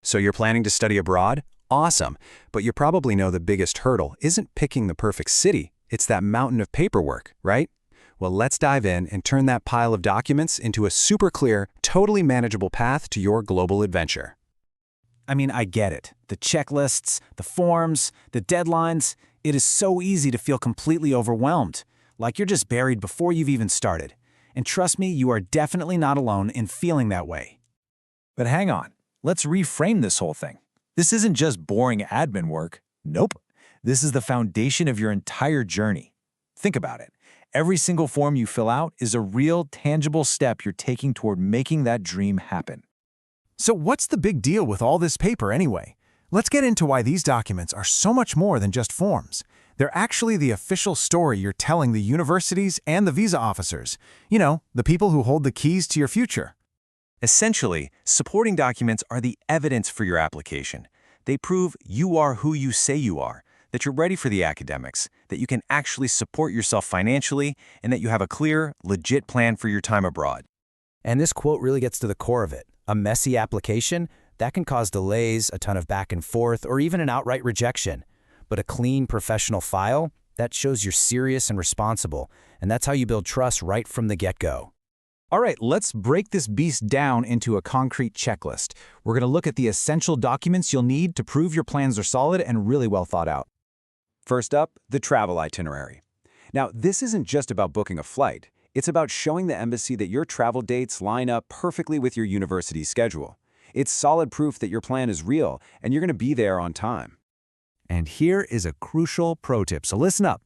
So you're planning to study abroad? Awesome. But you probably know the biggest hurdle isn't picking the perfect city. It's that mountain of paperwork, right? Well, let's dive in and turn that pile of documents into a super clear, totally manageable path to your global adventure. I mean, I get it. The checklists, the forms, the deadlines, it is so easy to feel completely overwhelmed, like you're just buried before you've even started. And trust me, you are definitely not alone in feeling that way. But hang on, let's reframe this whole thing. This isn't just boring admin work. Nope. This is the foundation of your entire journey. Think about it. Every single form you fill out is a real, tangible step you're taking toward making that dream happen. So what's the big deal with all this paper anyway? Let's get into why these documents are so much more than just forms. They're actually the official story you're telling the universities and the visa officers. You know, the people who hold the keys to your future. Essentially, supporting documents are the evidence for your application. They prove you are who you say you are, that you're ready for the academics, that you can actually support yourself financially, and that you have a clear, legit plan for your time abroad. And this quote really gets to the core of it. A messy application, that can cause delays, a ton of back and forth, or even an outright rejection. But a clean, professional file, that shows you're serious and responsible, and that's how you build trust right from the get-go. All right, let's break this beast down into a concrete checklist. We're going to look at the essential documents you'll need to prove your plans are solid and really well thought out. First up, the travel itinerary. Now, this isn't just about booking a flight. It's about showing the embassy that your travel dates line up perfectly with your university schedule. It's solid proof that your plan is real and you're going to be there on time. And here is a crucial pro tip, so listen up.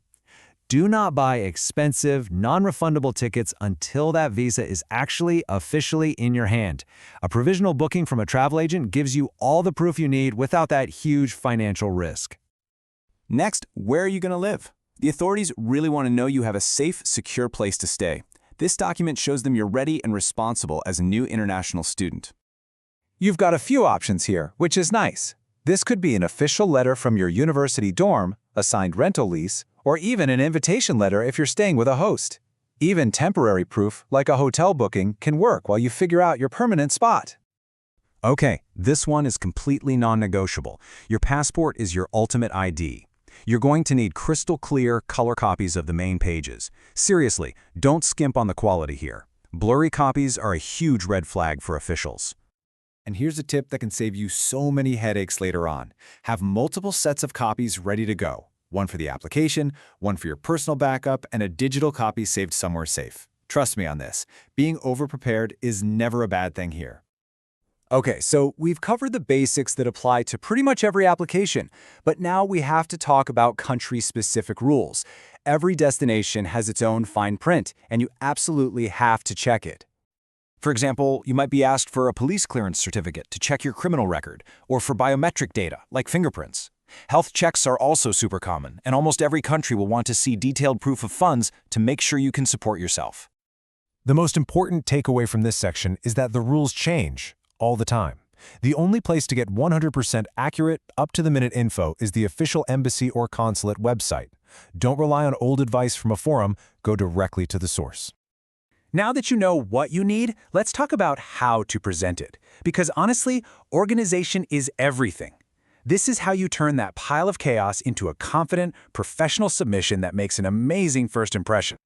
Do not buy expensive, non-refundable tickets until that visa is actually officially in your hand. A provisional booking from a travel agent gives you all the proof you need without that huge financial risk. Next, where are you going to live? The authorities really want to know you have a safe, secure place to stay. This document shows them you're ready and responsible as a new international student. You've got a few options here, which is nice. This could be an official letter from your university dorm, a signed rental lease, or even an invitation letter if you're staying with a host. Even temporary proof, like a hotel booking, can work while you figure out your permanent spot. Okay, this one is completely non-negotiable. Your passport is your ultimate ID. You're going to need crystal clear color copies of the main pages. Seriously, don't skimp on the quality here. Blurry copies are a huge red flag for officials. And here's a tip that can save you so many headaches later on. Have multiple sets of copies ready to go. One for the application, one for your personal backup, and a digital copy saved somewhere safe. Trust me on this. Being over-prepared is never a bad thing here. Okay, so we've covered the basics that apply to pretty much every application, but now we have to talk about country-specific rules. Every destination has its own fine print, and you absolutely have to check it. For example, you might be asked for a police clearance certificate to check your criminal record, or for biometric data, like fingerprints. Health checks are also super common, and almost every country will want to see detailed proof of funds to make sure you can support yourself. The most important takeaway from this section is that the rules change all the time. The only place to get 100% accurate, up-to-the-minute info is the official embassy or consulate website. Don't rely on old advice from a forum, go directly to the source. Now that you know what you need, let's talk about how to present it. Because honestly, organization is everything. This is how you turn that pile of chaos into a confident, professional submission that makes an amazing first impression.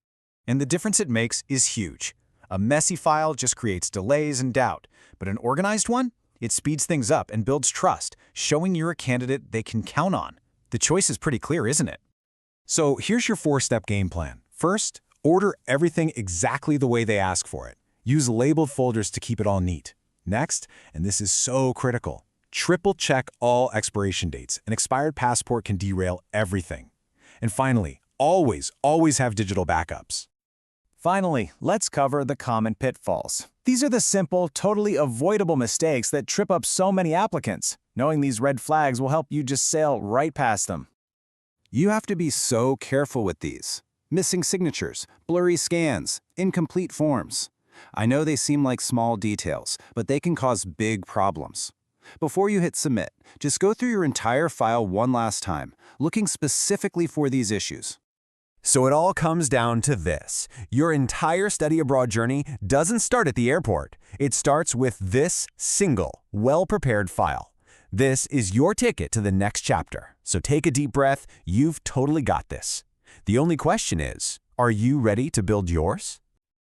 And the difference it makes is huge. A messy file just creates delays and doubt, but an organized one? It speeds things up and builds trust, showing you're a candidate they can count on. The choice is pretty clear, isn't it? So here's your 4-step game plan. First, order everything exactly the way they ask for it. Use labeled folders to keep it all neat. Next, and this is so critical, triple check all expiration dates. An expired passport can derail everything. And finally, always have digital backups. Finally, let's cover the common pitfalls. These are the simple, totally avoidable mistakes that trip up so many applicants. Knowing these red flags will help you just sail right past them. You have to be so careful with these. Missing signatures, blurry scans, incomplete forms. I know they seem like small details, but they can cause big problems. Before you hit submit, just go through your entire file one last time, looking specifically for these issues. So it all comes down to this. Your entire study abroad journey doesn't start at the airport. It starts with this single, well-prepared file. This is your ticket to the next chapter, so take a deep breath. You've totally got this. The only question is, are you ready to build yours?